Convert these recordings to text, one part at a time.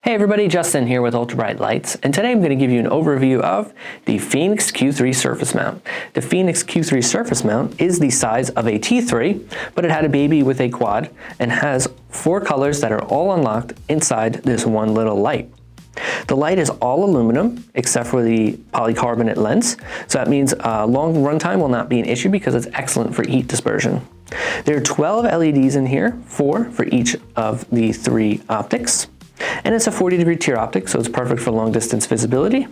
Hey everybody, Justin here with Ultra Bright Lights, and today I'm going to give you an overview of the Fenix Q3 surface mount. The Fenix Q3 surface mount is the size of a T3, but it had a baby with a quad and has 4 colors that are all unlocked inside this one little light. The light is all aluminum except for the polycarbonate lens, so that means long runtime will not be an issue because it's excellent for heat dispersion. There are 12 LEDs in here, 4 for each of the 3 optics. And it's a 40-degree tear optic, so it's perfect for long distance visibility,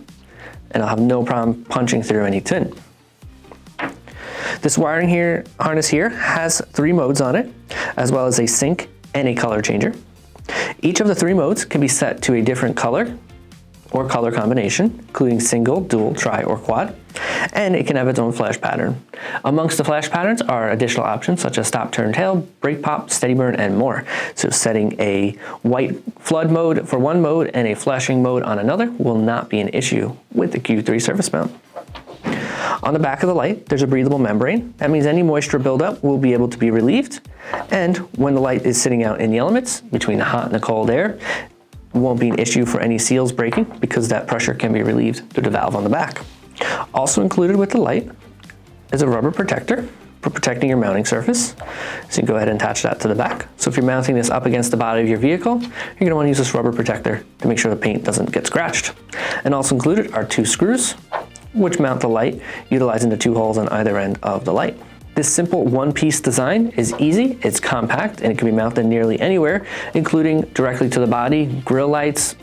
and I'll have no problem punching through any tin. This wiring harness here has 3 modes on it, as well as a sync and a color changer. Each of the 3 modes can be set to a different color or color combination, including single, dual, tri, or quad, and it can have its own flash pattern. Amongst the flash patterns are additional options such as stop, turn, tail, brake pop, steady burn, and more. So setting a white flood mode for one mode and a flashing mode on another will not be an issue with the Q3 surface mount. On the back of the light, there's a breathable membrane. That means any moisture buildup will be able to be relieved, and when the light is sitting out in the elements, between the hot and the cold air, won't be an issue for any seals breaking because that pressure can be relieved through the valve on the back. Also included with the light is a rubber protector for protecting your mounting surface. So you can go ahead and attach that to the back. So if you're mounting this up against the body of your vehicle, you're going to want to use this rubber protector to make sure the paint doesn't get scratched. And also included are 2 screws, which mount the light, utilizing the 2 holes on either end of the light. This simple one-piece design is easy, it's compact, and it can be mounted nearly anywhere, including directly to the body, grill lights,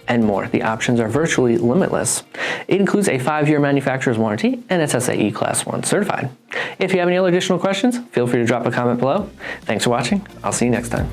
and more. The options are virtually limitless. It includes a 5-year manufacturer's warranty, and it's SAE Class 1 certified. If you have any other additional questions, feel free to drop a comment below. Thanks for watching. I'll see you next time.